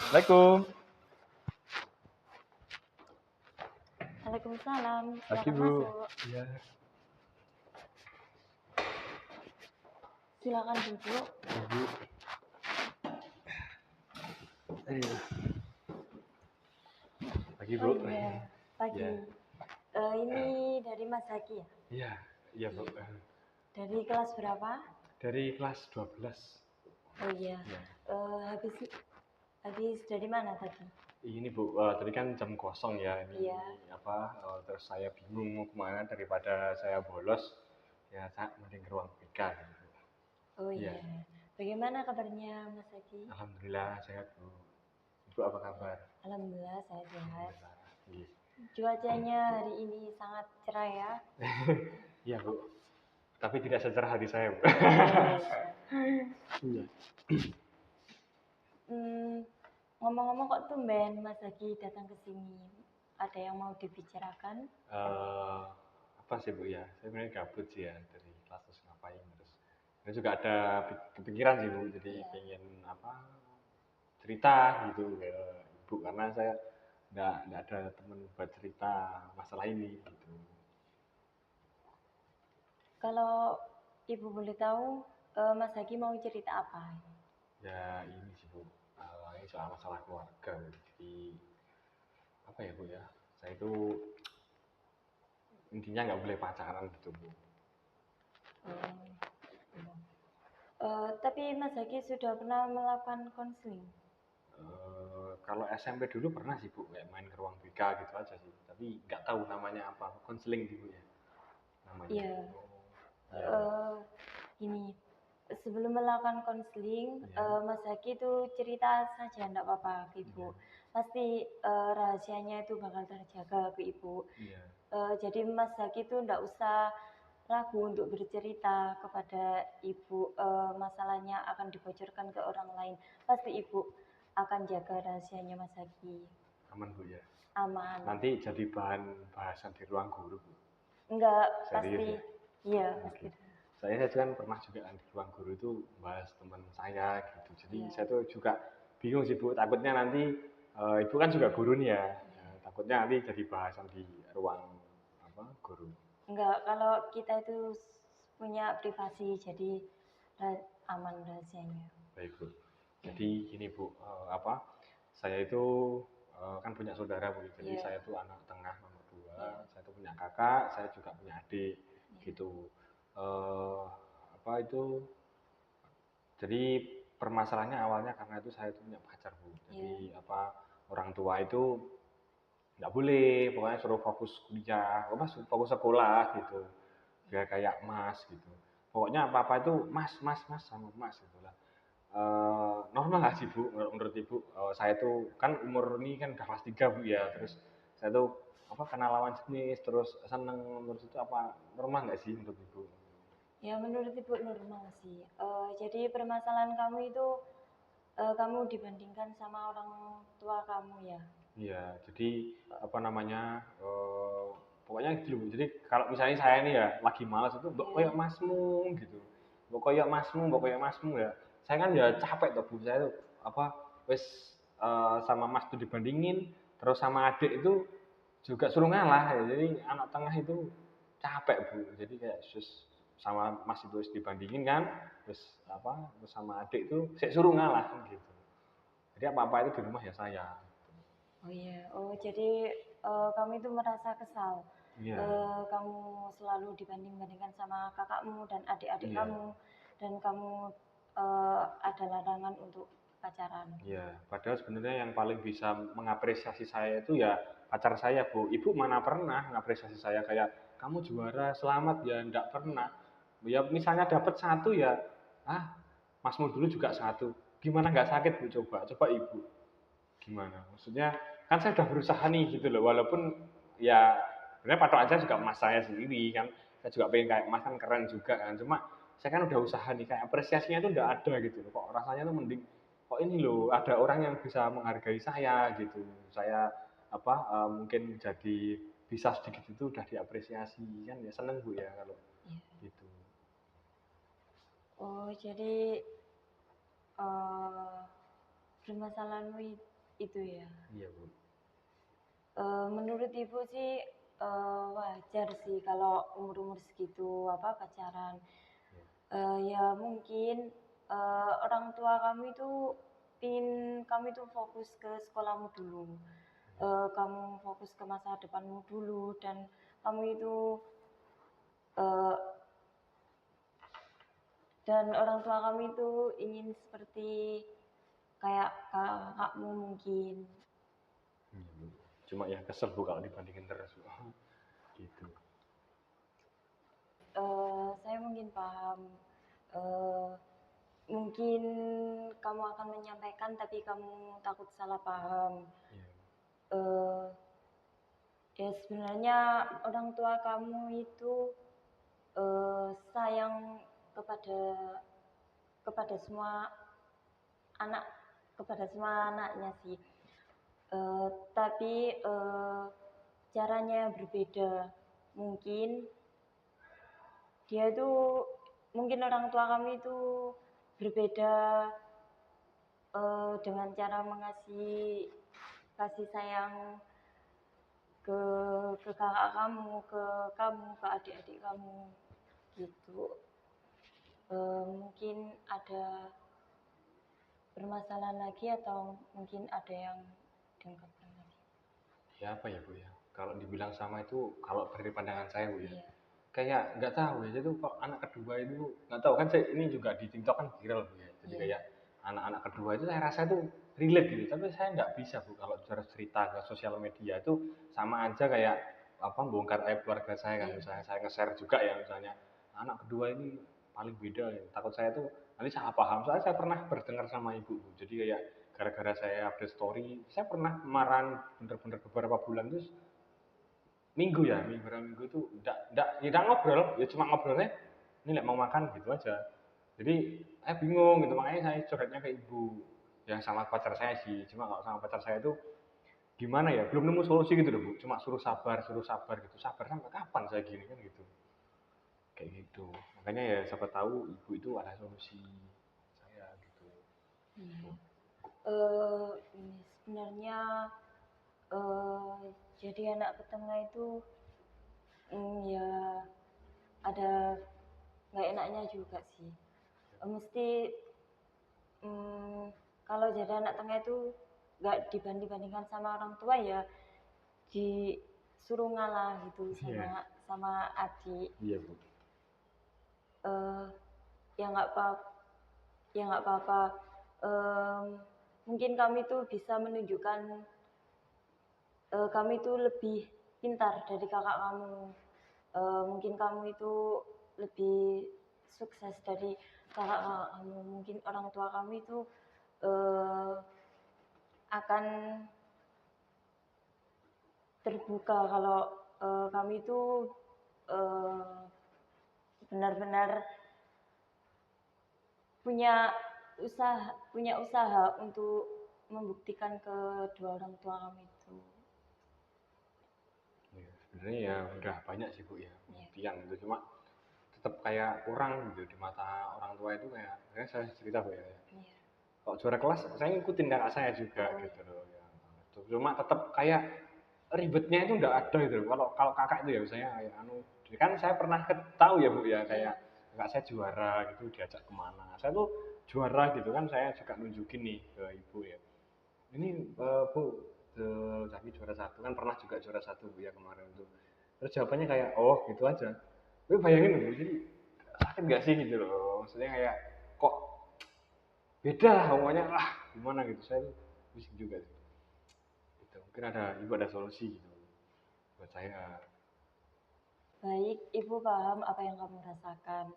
Assalamualaikum. Waalaikumsalam, Pagi, silakan Bu. masuk. Iya. Silakan duduk. Bu. Iya. Pagi, Bu. Oh iya, pagi. Iya. Ini dari Mas Zaki ya? Iya, iya, Bu. Dari kelas berapa? Dari kelas 12. Oh iya. Iya. Habis dari mana tadi? Ini, Bu, tadi kan jam kosong ya. Ini Iya. terus saya bingung mau kemana daripada saya bolos. Ya, saya mending ke ruang BK gitu, Bu. Oh iya. Iya. Bagaimana kabarnya Mas Zaki? Alhamdulillah sehat, Bu. Ibu apa kabar? Alhamdulillah saya sehat. Alhamdulillah. Iya. Cuacanya hari ini sangat cerah ya. Iya, Bu. Tapi tidak secerah hati saya, Bu. Iya. Ngomong-ngomong kok tumben Mas Zaki datang ke sini? Ada yang mau dibicarakan? Apa sih, Bu, ya? Saya sebenarnya gabut sih ya dari kelas terus ngapain terus. Saya juga ada kepikiran sih, Bu. Jadi Iya. pengen cerita gitu ke Ibu karena saya nggak ada teman buat cerita masalah ini gitu. Kalau Ibu boleh tahu, Mas Zaki mau cerita apa? Ya ini sih, Bu. Ini soal masalah keluarga, Bu. Jadi apa ya, Bu, ya? Saya itu intinya nggak boleh pacaran gitu, Bu. Tapi Mas Zaki sudah pernah melakukan konseling? Kalau SMP dulu pernah sih, Bu, kayak main ke ruang BK gitu aja sih. Tapi nggak tahu namanya apa, konseling gitu ya namanya. Iya. Iya. Gini, sebelum melakukan konseling, Iya. Mas Zaki itu cerita saja, enggak apa-apa ke Ibu. Iya. Pasti rahasianya itu bakal terjaga ke Ibu. Iya. Jadi Mas Zaki itu enggak usah ragu untuk bercerita kepada Ibu. Masalahnya akan dibocorkan ke orang lain. Pasti Ibu akan jaga rahasianya Mas Zaki. Aman, Bu, ya? Aman. Nanti jadi bahan bahasan di ruang guru, Bu? Enggak, Serius pasti. ya? Iya, Oke. pasti. Saya kan pernah juga di ruang guru itu bahas teman saya gitu. Jadi Iya. saya tuh juga bingung sih, Bu. Takutnya nanti Ibu kan juga guru nih ya. Takutnya nanti jadi bahasan di ruang guru. Enggak, kalau kita itu punya privasi, jadi aman rahasianya. Baik, Bu. Jadi gini, Bu, saya itu kan punya saudara, Bu. Jadi Iya. saya tuh anak tengah nomor 2. Iya. Saya tuh punya kakak, saya juga punya adik Iya. gitu. Jadi permasalahannya awalnya karena itu saya tuh punya pacar, Bu. Jadi Iya. orang tua itu nggak boleh, pokoknya suruh fokus kuliah, fokus sekolah gitu. Biar kayak Mas gitu. Pokoknya apa-apa itu Mas, Mas, Mas sama Mas gitu lah. Normal nggak sih, Bu, menurut Ibu? Saya tuh kan umur ini kan udah kelas 3, Bu, ya. Terus saya tuh kenal lawan jenis, terus seneng, terus itu apa normal nggak sih menurut Ibu? Ya menurut Ibu normal sih. Jadi permasalahan kamu itu kamu dibandingkan sama orang tua kamu ya. Iya, jadi pokoknya gitu, Bu. Jadi kalau misalnya saya ini ya lagi malas itu, mbok koyo masmu gitu. Mbok koyo masmu ya. Saya kan ya capek tuh, Bu. Saya tuh wis sama Mas tuh dibandingin, terus sama adik itu juga suruh ngalah ya. Jadi anak tengah itu capek, Bu. Jadi kayak sama Mas itu dibandingin kan, terus terus sama adik itu saya suruh ngalah kan gitu. Jadi apa-apa itu di rumah ya saya. Oh iya. Oh jadi kamu itu merasa kesal. Iya. Kamu selalu dibanding-bandingkan sama kakakmu dan adik-adik Iya. kamu, dan kamu ada larangan untuk pacaran. Iya, padahal sebenarnya yang paling bisa mengapresiasi saya itu ya pacar saya, Bu. Ibu mana pernah mengapresiasi saya kayak kamu juara, selamat ya, enggak pernah. Ya misalnya dapat 1 ya, Masmu dulu juga 1. Gimana nggak sakit, Bu? Coba Ibu. Gimana? Maksudnya kan saya udah berusaha nih gitu loh, walaupun ya sebenarnya patokan saya juga Mas saya sendiri kan. Saya juga pengen kayak Mas kan keren juga kan. Cuma saya kan udah usaha nih, kayak apresiasinya itu udah ada gitu loh. Kok rasanya tuh mending kok ini loh ada orang yang bisa menghargai saya gitu. Saya mungkin jadi bisa sedikit itu udah diapresiasi kan ya, seneng, Bu, ya kalau gitu. Oh jadi permasalahanmu itu ya. Iya, Bu. Menurut ibu sih wajar sih kalau umur-umur segitu apa pacaran. Ya mungkin orang tua kami itu ingin kami tuh fokus ke sekolahmu dulu. Kamu fokus ke masa depanmu dulu dan kamu itu eh, dan orang tua kami itu ingin seperti kayak kakakmu mungkin. Iya, Bu. Cuma ya kesel Bu kalau dibandingin terus, Bu. Gitu. Saya mungkin paham. Eh, Mungkin kamu akan menyampaikan tapi kamu takut salah paham. Iya. Eh, Ya sebenarnya orang tua kamu itu sayang kepada kepada semua anak kepada semua anaknya sih. Tapi caranya berbeda. Mungkin dia itu mungkin orang tua kami itu berbeda dengan cara mengasihi kasih sayang ke kakak kamu, ke adik-adik kamu gitu. Mungkin ada permasalahan lagi atau mungkin ada yang diungkapkan lagi. Ya apa ya Bu ya? Kalau dibilang sama itu kalau dari pandangan saya Bu ya. Iya, Kayak nggak tahu ya, itu kok anak kedua itu nggak tahu kan saya ini juga di TikTok kan viral Bu ya. Jadi iya, kayak anak-anak kedua itu saya rasa itu relate gitu, tapi saya nggak bisa Bu kalau cerita ke sosial media itu sama aja kayak apa bongkar aib keluarga saya kan, iya, misalnya saya nge-share juga ya misalnya anak kedua ini paling beda ya, takut saya tuh nanti salah paham. Soalnya saya pernah berdengar sama ibu Bu, jadi kayak gara-gara saya update story saya pernah kemarin bener-bener beberapa bulan terus minggu ya minggu itu tidak ngobrol ya, cuma ngobrolnya ini lek mau makan gitu aja. Jadi saya bingung gitu, makanya saya curhatnya ke ibu yang sama pacar saya sih. Cuma kalau sama pacar saya itu gimana ya, belum nemu solusi gitu loh Bu, cuma suruh sabar gitu, sabar sampai kapan saya gini kan gitu, kayak gitu. Makanya ya siapa tahu ibu itu ada solusi saya gitu. iya. Ini sebenarnya eh, jadi anak pertama itu ya ada nggak enaknya juga sih. Mesti kalau jadi anak tengah itu nggak dibanding-bandingkan sama orang tua ya disuruh ngalah gitu Iya. sama sama adik. Iya Bu. eh ya nggak apa ya nggak apa-apa. Em, Mungkin kami tuh bisa menunjukkan kami tuh lebih pintar dari kakak kamu. Mungkin kamu itu lebih sukses dari kakak-kakak kamu. Mungkin orang tua kami itu eh, akan terbuka kalau kami itu eh, benar-benar punya usaha untuk membuktikan kedua orang tua kami itu. Ya, sebenarnya ya udah banyak sih Bu ya Iya, pembuktian gitu, cuma tetap kayak kurang gitu di mata orang tua itu. Kayak saya cerita Bu ya, iya, kalau juara kelas saya ngikutin kakak saya juga oh, gitu loh ya. Cuma tetap kayak ribetnya itu enggak ada gitu loh. Kalau kalau kakak itu ya misalnya kayak anu, kan saya pernah tahu ya Bu ya, iya, kayak kakak saya juara gitu diajak kemana. Saya tuh juara gitu kan, saya juga nunjukin nih ke ibu ya. Ini Bu, Zaki juara satu kan, pernah juga juara satu Bu ya kemarin tuh. Terus jawabannya kayak oh gitu aja. Tapi bayangin loh, jadi sakit nggak sih gitu loh. Maksudnya kayak kok beda lah pokoknya, lah gimana gitu, saya tuh pusing juga sih gitu. Mungkin ada solusi gitu buat saya. baik, ibu paham apa yang kamu rasakan.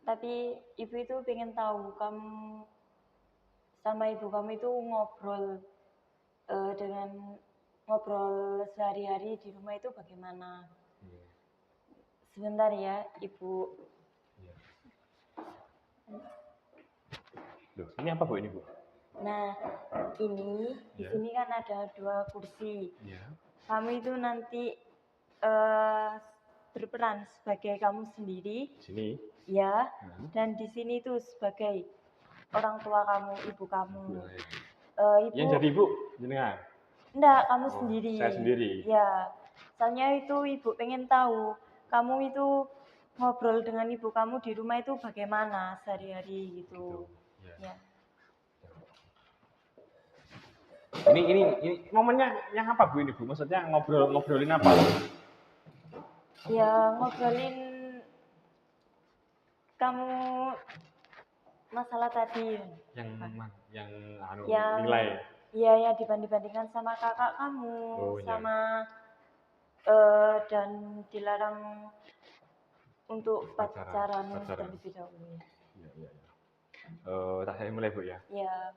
Tapi ibu itu pengen tahu kamu sama ibu kamu itu dengan ngobrol sehari-hari di rumah itu bagaimana? Iya. Sebentar ya, ibu. Iya. Loh, ini apa Bu ini Bu? Nah, ini di Iya. sini kan ada 2 kursi. Iya. Kamu itu nanti eh, berperan sebagai kamu sendiri, Sini. ya. Nah, Dan di sini tuh sebagai orang tua kamu, ibu kamu. Bu, ya. Yang Ibu jadi ibu jenengan? enggak, kamu Oh, sendiri. saya sendiri. Ya, soalnya itu ibu pengen tahu kamu itu ngobrol dengan ibu kamu di rumah itu bagaimana sehari-hari gitu. Gitu. Ya. Ya. Ini momennya yang apa Bu ini Bu? Maksudnya ngobrolin apa? Ya, ngobrolin kamu masalah tadi. Yang yang Yang nilai. ya ya dibanding-bandingkan sama kakak kamu Oh ya. sama dan dilarang untuk pacaran terlebih dahulu ya. Iya. Tak saya mulai Bu ya. Ya.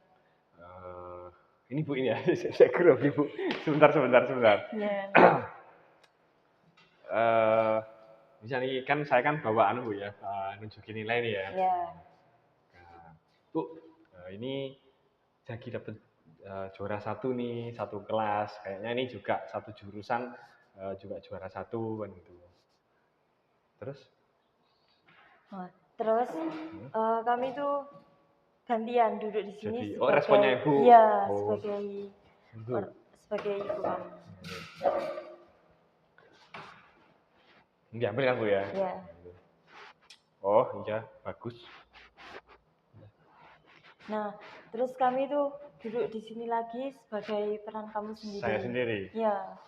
Ini Bu ini ya, saya grogi Bu. Sebentar. Ya. Misalnya kan saya kan bawa Bu ya, nunjukin nilai nih ya. Ya. Nah, Bu, ini Jagi dapat juara 1 nih, satu kelas. Kayaknya ini juga satu jurusan juga juara 1 kan gitu. Terus? Terus kami tuh gantian duduk di sini Jadi, responnya Ibu? Iya, Oh. sebagai ibu kamu. Ini diambil kan Bu ya? Iya. Oh iya, bagus. Nah, terus kami tuh duduk di sini lagi sebagai peran kamu sendiri. Saya sendiri? Iya.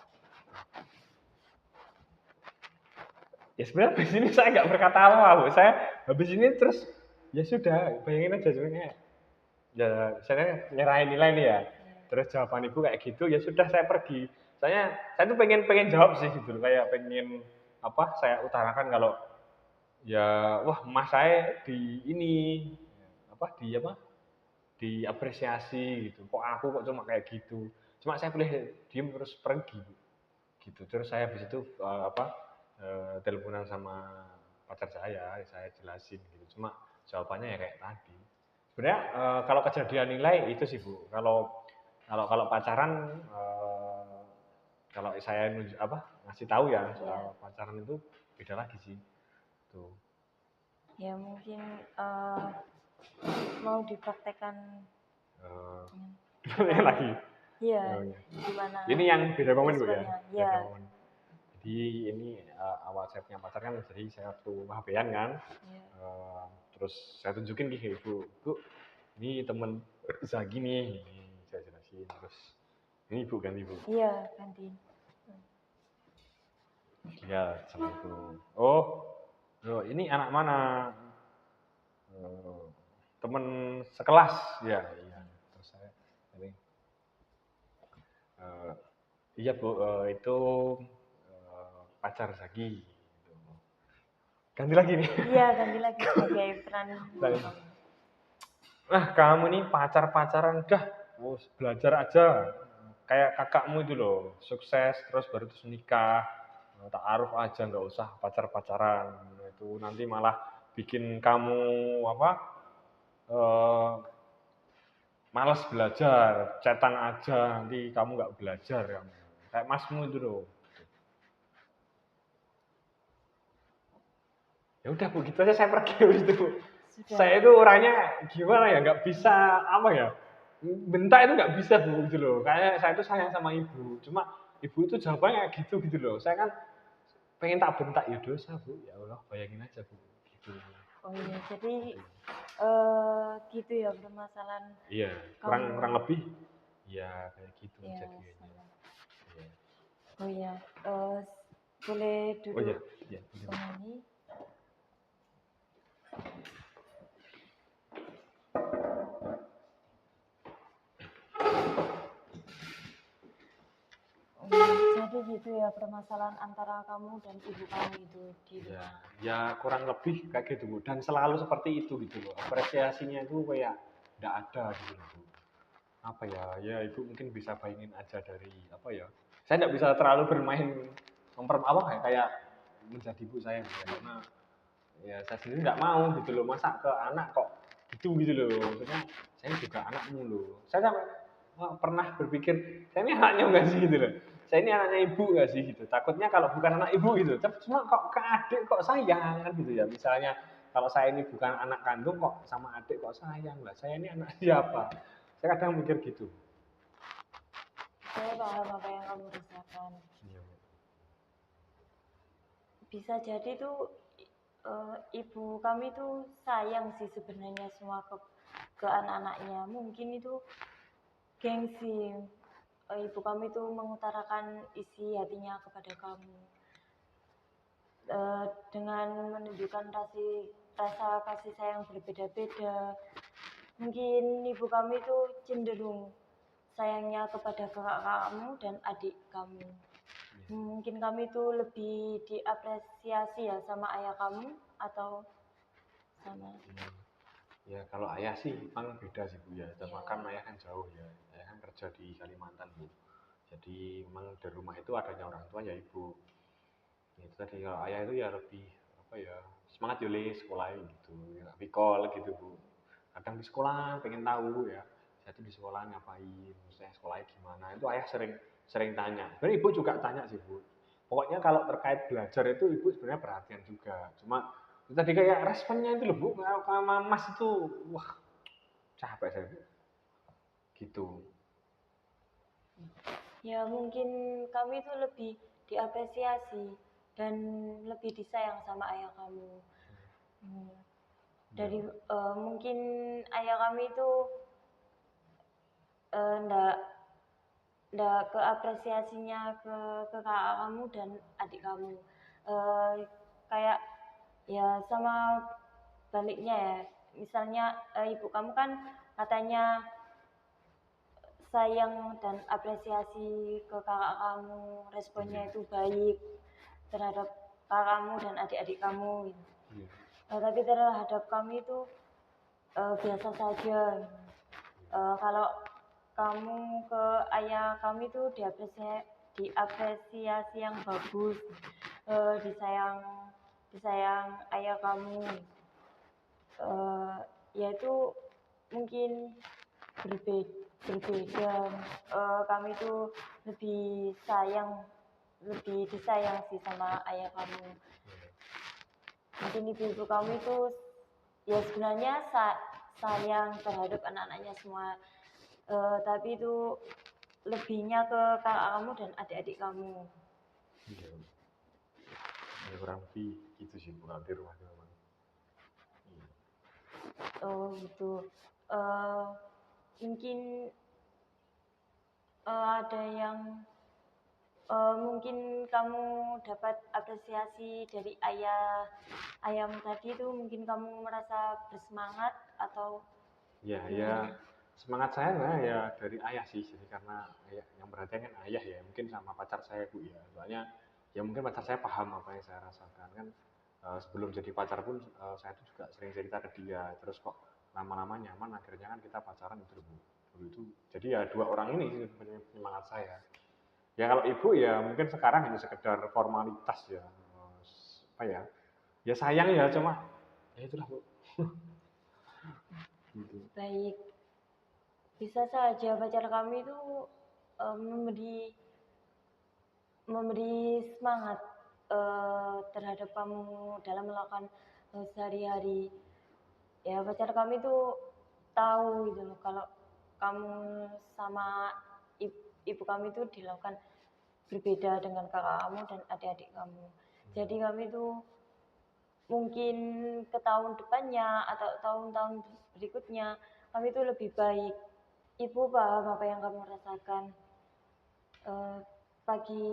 Ya sebenarnya habis ini saya nggak berkata apa Bu. Saya habis ini terus ya sudah, bayangin aja sebenarnya. Ya saya nyerahin nilai nih ya. Terus jawaban Ibu kayak gitu, ya sudah saya pergi. Saya tuh pengen jawab sih gitu, kayak pengen apa? Saya utarakan kalau ya wah Mas saya di ini apa? Diapresiasi gitu. Kok aku kok cuma kayak gitu. Cuma saya boleh diem terus pergi gitu. Terus saya habis itu teleponan sama pacar saya jelasin gitu. Cuma jawabannya ya kayak tadi. Sebenarnya kalau kejadian nilai itu sih Bu. Kalau pacaran kalau saya ngasih tahu ya soal pacaran itu beda lagi sih. Tuh. Ya mungkin mau dipraktekkan lagi. Iya. Gimana? Ini yang beda momen Bu ya. Iya. Jadi ini awal saya punya pacar kan, jadi saya waktu HP-an kan, terus saya tunjukin ke Ibu, ini temen Zagi nih, saya jelasin, terus ini Ibu ganti Bu. Iya, ganti. Iya, sama itu. Oh, ini anak mana? Temen sekelas, ya, iya. Terus saya, iya Bu, itu pacar Zagi. Ganti lagi nih. Iya, ganti lagi sebagai peran. Nah, kamu nih pacaran udah, belajar aja. Kayak kakakmu itu loh, sukses terus baru terus nikah. Ta'aruf aja, nggak usah pacaran. Itu nanti malah bikin kamu malas belajar, cetan aja, nanti kamu nggak belajar kamu. Kayak masmu itu loh. Ya udah Bu, gitu aja saya pergi itu. Saya itu orangnya gimana ya, nggak bisa apa ya, bentak itu nggak bisa Bu gitu loh. Kayak saya itu sayang sama Ibu, cuma Ibu itu jawabannya kayak gitu loh. Saya kan pengen tak bentak, ya dosa Bu, ya Allah bayangin aja Bu. Gitu. Oh iya, jadi gitu ya permasalahan. Iya, kurang lebih ya kayak gitu jadinya. Oh iya, boleh duduk. Oh iya. Kembali. Jadi gitu ya permasalahan antara kamu dan ibu kamu itu di rumah. Ya kurang lebih kayak gitu Bu, dan selalu seperti itu gitu loh. Apresiasinya itu kayak nggak ada gitu loh Bu. Apa ya Ibu mungkin bisa bayangin aja dari apa ya. Saya nggak bisa terlalu bermain kayak menjadi ibu saya karena ya saya sendiri nggak mau gitu loh, masa ke anak kok gitu loh. Maksudnya saya juga anakmu loh. Saya pernah berpikir saya ini anaknya nggak sih gitu loh. Saya ini anaknya ibu nggak sih gitu. Takutnya kalau bukan anak ibu gitu, cuma kok ke adik kok sayang kan gitu ya. Misalnya kalau saya ini bukan anak kandung kok sama adik kok sayang lah. Saya ini anak siapa? Saya kadang mikir gitu. Saya paham apa yang kamu rasakan. Iya. Bisa jadi tuh ibu kami tuh sayang sih sebenarnya semua ke anak-anaknya. Mungkin itu gengsi. Ibu kami tuh mengutarakan isi hatinya kepada kamu. Dengan menunjukkan rasa kasih sayang berbeda-beda. Mungkin ibu kami tuh cenderung sayangnya kepada kakak kamu dan adik kamu. Mungkin kami tuh lebih diapresiasi ya sama ayah kamu atau sama. Ya kalau ayah sih memang beda sih Bu ya. Sama Iya. kan ayah kan jauh ya. Ayah kan kerja di Kalimantan Bu. Jadi memang di rumah itu adanya orang tua ya ibu. Ya, itu tadi kalau ayah itu ya lebih apa ya semangat yole sekolah gitu, ya, recall gitu Bu. Kadang di sekolah pengen tahu ya, saya tuh di sekolah ngapain, maksudnya sekolahnya gimana. Itu ayah sering sering tanya. Sebenarnya ibu juga tanya sih Bu. Pokoknya kalau terkait belajar itu ibu sebenarnya perhatian juga. Cuma itu tadi kayak responnya itu loh Bu, kalau Mas itu wah capek saya Bu. Gitu. Ya mungkin kami tuh lebih diapresiasi dan lebih disayang sama ayah kamu. Dari mungkin ayah kami itu ndak ke apresiasinya ke kakak kamu dan adik kamu. Eh, Kayak ya sama baliknya ya. Misalnya ibu kamu kan katanya sayang dan apresiasi ke kakak kamu, responnya itu baik terhadap kakak kamu dan adik-adik kamu gitu. Tapi terhadap kami itu biasa saja. Kalau kamu ke ayah kami itu diapresiasi yang bagus, disayang ayah kamu, yaitu mungkin berbeda. Kami tuh lebih disayang sih sama ayah kamu. Mungkin ibu-ibu kamu itu ya sebenarnya sayang terhadap anak-anaknya semua, tapi itu lebihnya ke kakak kamu dan adik-adik kamu. Iya. Ya, kurang lebih gitu sih Bu kalau di rumah itu memang. Oh gitu. Mungkin ada yang mungkin kamu dapat apresiasi dari ayahmu tadi itu, mungkin kamu merasa bersemangat atau Ya, ya semangat saya nah, ya dari ayah sih. Jadi karena ayah, yang perhatian kan ayah ya, mungkin sama pacar saya Bu ya. Soalnya ya mungkin pacar saya paham apa yang saya rasakan kan. Sebelum jadi pacar pun saya tuh juga sering cerita ke dia. Terus kok lama-lama nyaman, akhirnya kan kita pacaran gitu Bu. Dulu itu. Jadi ya dua orang ini sih penyemangat saya. Ya kalau ibu ya mungkin sekarang hanya sekedar formalitas ya. Apa ya? Ya sayang ya cuma ya itulah Bu. Gitu. baik. Bisa saja pacar kami itu memberi semangat terhadap kamu dalam melakukan sehari-hari. Ya pacar kami itu tahu gitu loh kalau kamu sama ibu kami itu dilakukan berbeda dengan kakak kamu dan adik-adik kamu. Jadi kami itu mungkin ke tahun depannya atau tahun-tahun berikutnya kami itu lebih baik. Ibu paham apa yang kamu rasakan. Eh, pagi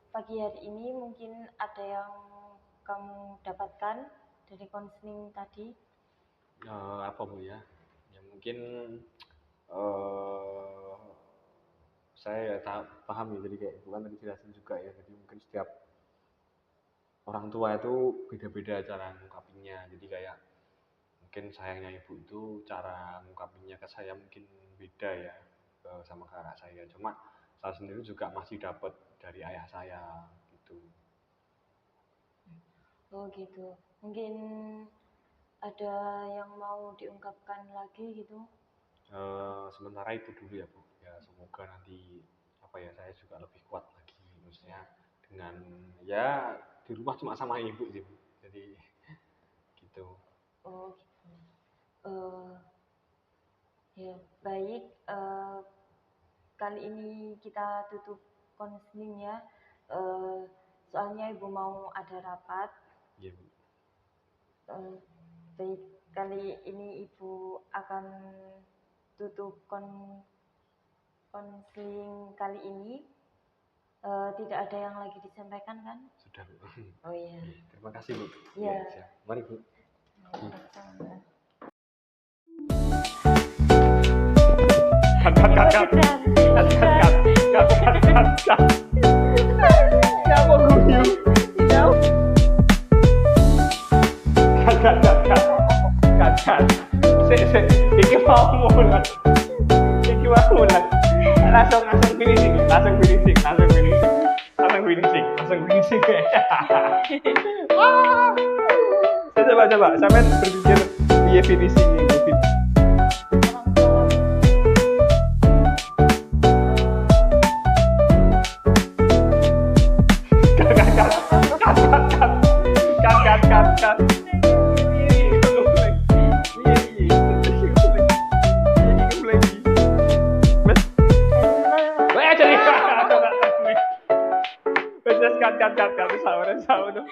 pagi hari ini mungkin ada yang kamu dapatkan dari konseling tadi. Apa Bu ya? Ya mungkin eh saya ya paham ya jadi kayak bukan tadi jelasin juga ya jadi mungkin setiap orang tua itu beda-beda cara ngungkapinnya jadi kayak mungkin sayangnya ibu itu cara ngungkapinnya ke saya mungkin beda ya sama kakak saya cuma saya sendiri juga masih dapat dari ayah saya gitu. Oh gitu. Mungkin ada yang mau diungkapkan lagi gitu. Sementara itu dulu ya Bu ya semoga nanti apa ya saya juga lebih kuat lagi maksudnya dengan ya di rumah cuma sama ibu sih Bu jadi gitu. Oh gitu. Eh Ya, baik. Kali ini kita tutup konseling ya. Soalnya ibu mau ada rapat. Iya, Bu. Baik, kali ini ibu akan tutup konseling kali ini. Tidak ada yang lagi disampaikan kan? Sudah, Bu. Oh iya. Terima kasih, Bu. Iya. Siap. Mari, Bu. Sama-sama. Cut. Nggak mau guyu. Cut. Sik. Iki mau mulai. Langsung finishing. Coba. Sampean berpikir piye finishing itu? Cut. Cut. Sabar.